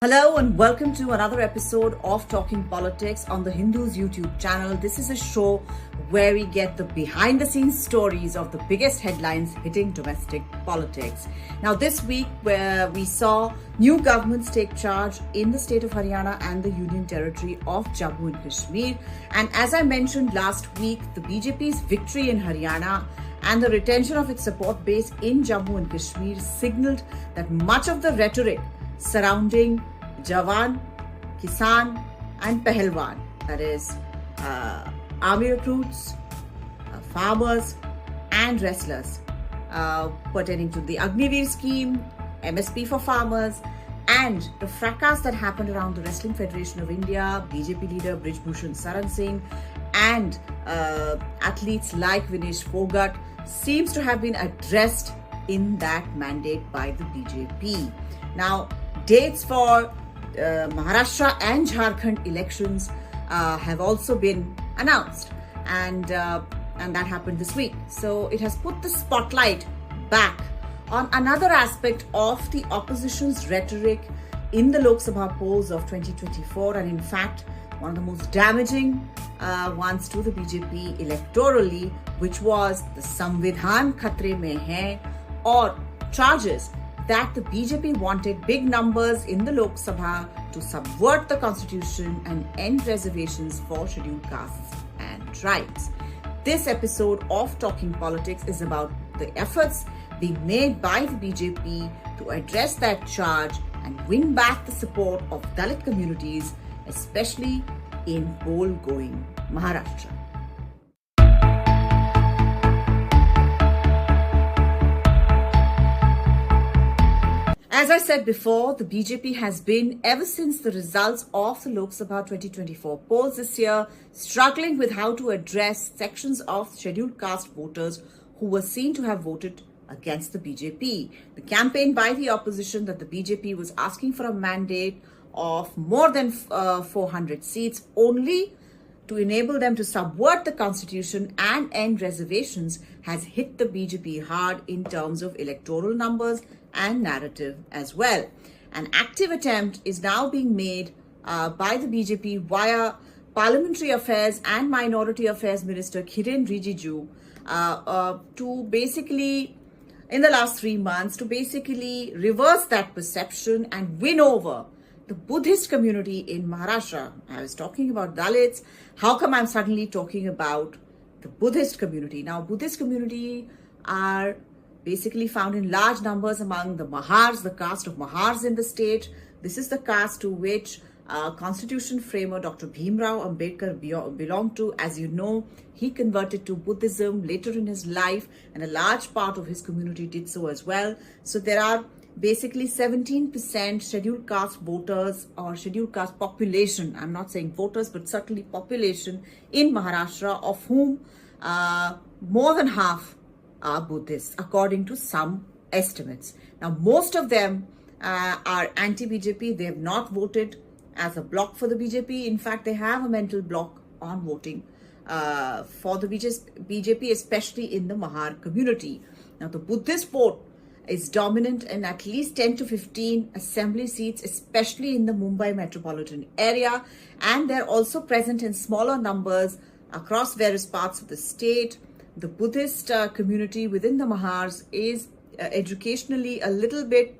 Hello and welcome to another episode of Talking Politics on the Hindus YouTube channel. This is a show where we get the behind the scenes stories of the biggest headlines hitting domestic politics. Now this week where we saw new governments take charge in the state of Haryana and the Union Territory of Jammu and Kashmir. And as I mentioned last week, the BJP's victory in Haryana and the retention of its support base in Jammu and Kashmir signaled that much of the rhetoric surrounding Jawan, Kisan and Pahalwan, that is army recruits, farmers and wrestlers pertaining to the Agniveer scheme, MSP for farmers and the fracas that happened around the Wrestling Federation of India, BJP leader Brij Bhushan Saran Singh and athletes like Vinesh Phogat seems to have been addressed in that mandate by the BJP. Now, dates for Maharashtra and Jharkhand elections have also been announced, and that happened this week. So it has put the spotlight back on another aspect of the opposition's rhetoric in the Lok Sabha polls of 2024, and in fact, one of the most damaging ones to the BJP electorally, which was the Samvidhan Khatre Mein Hai, or charges that the BJP wanted big numbers in the Lok Sabha to subvert the constitution and end reservations for scheduled castes and tribes. This episode of Talking Politics is about the efforts being made by the BJP to address that charge and win back the support of Dalit communities, especially in poll-going Maharashtra. As I said before, the BJP has been, ever since the results of the Lok Sabha 2024 polls this year, struggling with how to address sections of scheduled caste voters who were seen to have voted against the BJP. The campaign by the opposition that the BJP was asking for a mandate of more than 400 seats only to enable them to subvert the constitution and end reservations has hit the BJP hard in terms of electoral numbers and narrative as well. An active attempt is now being made by the BJP via Parliamentary Affairs and Minority Affairs Minister Kiren Rijiju to basically, in the last 3 months, to basically reverse that perception and win over the Buddhist community in Maharashtra. I was talking about Dalits. How come I'm suddenly talking about the Buddhist community? Now, Buddhist community are basically found in large numbers among the Mahars, the caste of Mahars in the state. This is the caste to which Constitution framer Dr. Bhimrao Ambedkar belonged to. As you know, he converted to Buddhism later in his life, and a large part of his community did so as well. So there are basically 17% scheduled caste voters or scheduled caste population. I'm not saying voters, but certainly population in Maharashtra, of whom more than half are Buddhists, according to some estimates. Now, most of them are anti-BJP. They have not voted as a bloc for the BJP. In fact, they have a mental block on voting for the BJP, especially in the Mahar community. Now, the Buddhist vote is dominant in at least 10 to 15 assembly seats, especially in the Mumbai metropolitan area. And they're also present in smaller numbers across various parts of the state. The Buddhist community within the Mahars is educationally a little bit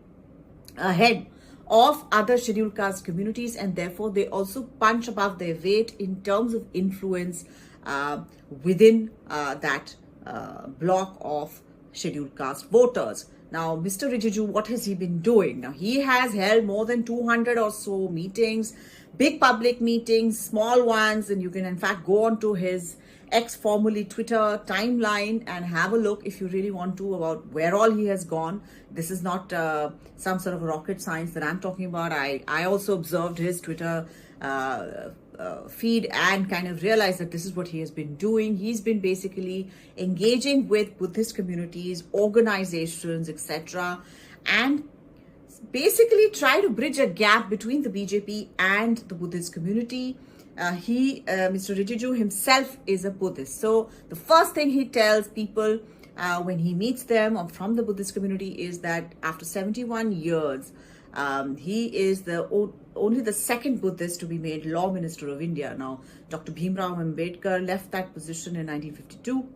ahead of other scheduled caste communities, and therefore they also punch above their weight in terms of influence within that block of scheduled caste voters. Now, Mr. Rijiju, what has he been doing? Now, he has held more than 200 or so meetings, big public meetings, small ones, and you can in fact go on to his formerly Twitter timeline and have a look if you really want to about where all he has gone. This is not some sort of rocket science that I'm talking about. I also observed his Twitter feed and kind of realized that this is what he has been doing. He's been basically engaging with Buddhist communities, organizations, etc., and basically try to bridge a gap between the BJP and the Buddhist community. Mr. Rijiju himself is a Buddhist. So the first thing he tells people when he meets them or from the Buddhist community is that after 71 years He is only the second Buddhist to be made Law Minister of India. Now, Dr. Bhimrao Ambedkar left that position in 1952,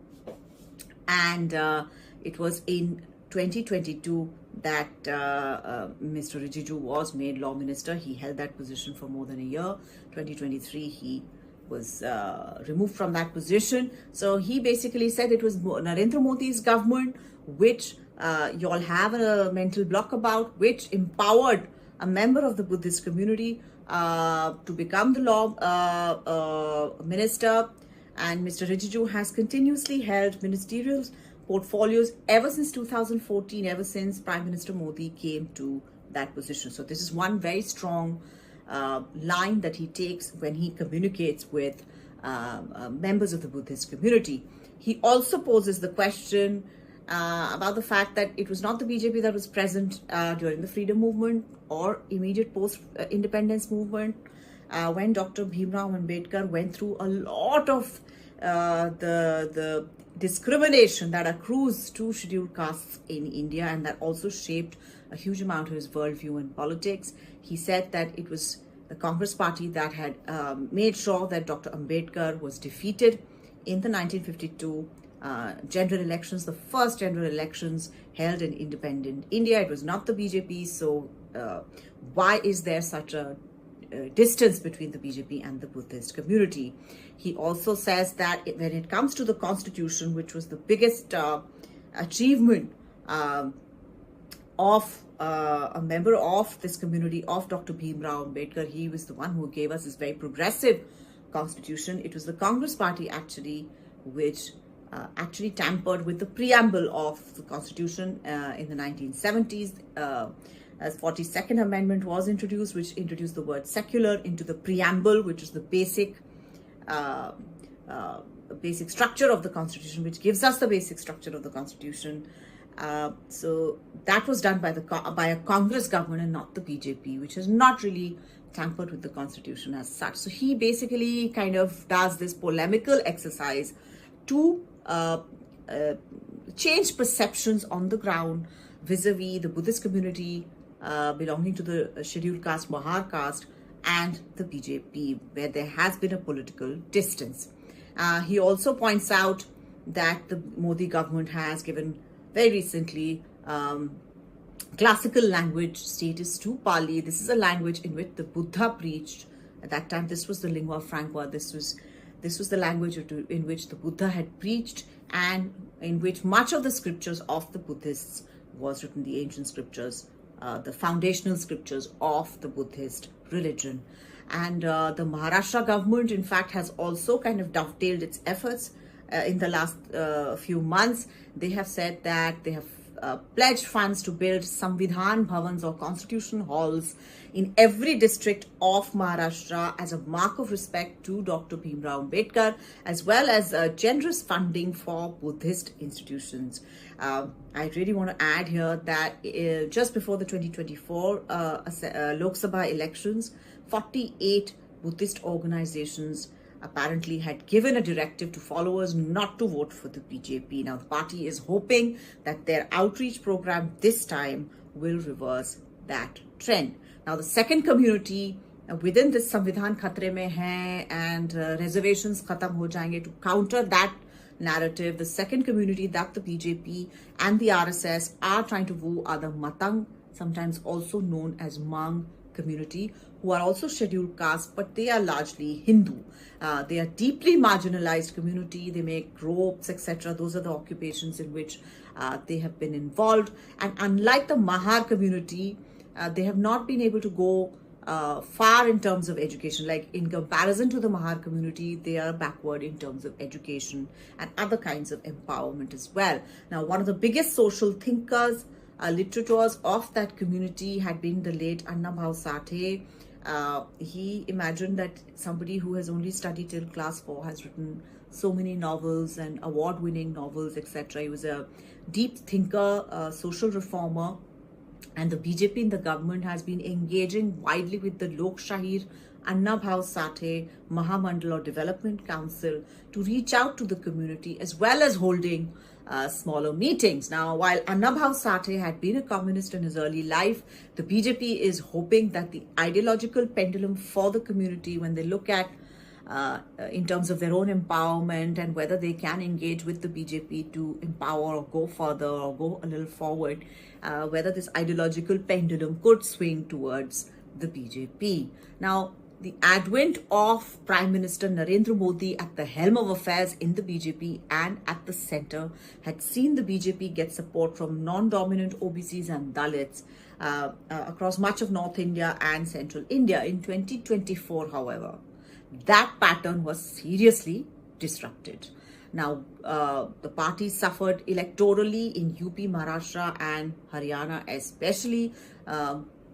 and it was in 2022 that Mr. Rijiju was made Law Minister. He held that position for more than a year. 2023, he was removed from that position. So he basically said it was Narendra Modi's government which you all have a mental block about, which empowered a member of the Buddhist community to become the law minister. And Mr. Rijiju has continuously held ministerial portfolios ever since 2014, ever since Prime Minister Modi came to that position. So this is one very strong line that he takes when he communicates with members of the Buddhist community. He also poses the question about the fact that it was not the BJP that was present during the freedom movement or immediate post-independence movement when Dr. Bhimrao Ambedkar went through a lot of the discrimination that accrues to scheduled castes in India, and that also shaped a huge amount of his worldview in politics. He said that it was the Congress party that had made sure that Dr. Ambedkar was defeated in the 1952 general elections, the first general elections held in independent India. It was not the BJP, so why is there such a distance between the BJP and the Buddhist community? He also says that when it comes to the constitution, which was the biggest achievement of a member of this community, of Dr. Bhimrao Ambedkar, he was the one who gave us this very progressive constitution. It was the Congress party which actually tampered with the preamble of the constitution in the 1970s. As 42nd Amendment was introduced, which introduced the word secular into the preamble, which is the basic structure of the Constitution, which gives us the basic structure of the Constitution. So that was done by a Congress government and not the BJP, which has not really tampered with the Constitution as such. So he basically kind of does this polemical exercise to change perceptions on the ground vis-a-vis the Buddhist community belonging to the scheduled caste, Mahar caste, and the BJP, where there has been a political distance. He also points out that the Modi government has given very recently classical language status to Pali. This is a language in which the Buddha preached. At that time, this was the lingua franca. This was the language in which the Buddha had preached, and in which much of the scriptures of the Buddhists was written, the ancient scriptures, the foundational scriptures of the Buddhist religion. And the Maharashtra government, in fact, has also kind of dovetailed its efforts in the last few months. They have said that they have pledged funds to build Samvidhan Bhavans or Constitution Halls in every district of Maharashtra as a mark of respect to Dr. Bhimrao Ambedkar, as well as generous funding for Buddhist institutions. I really want to add here that just before the 2024 Lok Sabha elections, 48 Buddhist organizations apparently had given a directive to followers not to vote for the BJP. Now, the party is hoping that their outreach program this time will reverse that trend. Now, the second community within this Samvidhan Khatre mein hai and reservations khatam ho jayenge, to counter that narrative, the second community that the BJP and the RSS are trying to woo are the Matang, sometimes also known as Mang community, who are also scheduled caste, but they are largely Hindu. They are deeply marginalized community. They make ropes, etc. Those are the occupations in which they have been involved. And unlike the Mahar community, they have not been able to go far in terms of education. Like in comparison to the Mahar community, they are backward in terms of education and other kinds of empowerment as well. Now, one of the biggest social thinkers, literators of that community had been the late Annabhau Sathe. He imagined that somebody who has only studied till class 4 has written so many novels and award-winning novels, etc. He was a deep thinker, social reformer, and the BJP in the government has been engaging widely with the Lok Shahir Annabhau Sathe Mahamandal or Development Council to reach out to the community, as well as holding smaller meetings. Now, while Annabhav Sathe had been a communist in his early life, the BJP is hoping that the ideological pendulum for the community, when they look at in terms of their own empowerment and whether they can engage with the BJP to empower or go further or go a little forward, whether this ideological pendulum could swing towards the BJP. Now, the advent of Prime Minister Narendra Modi at the helm of affairs in the BJP and at the center had seen the BJP get support from non-dominant OBCs and Dalits across much of North India and Central India. In 2024, however, that pattern was seriously disrupted. Now, the party suffered electorally in UP, Maharashtra and Haryana especially.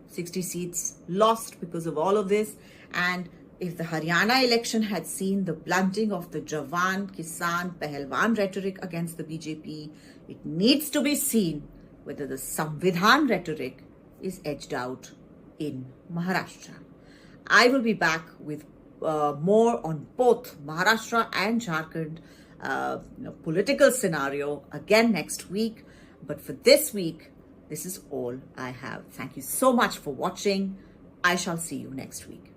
60 seats lost because of all of this. And if the Haryana election had seen the blunting of the Jawan, Kisan, Pahalwan rhetoric against the BJP, it needs to be seen whether the Samvidhan rhetoric is edged out in Maharashtra. I will be back with more on both Maharashtra and Jharkhand political scenario again next week. But for this week, this is all I have. Thank you so much for watching. I shall see you next week.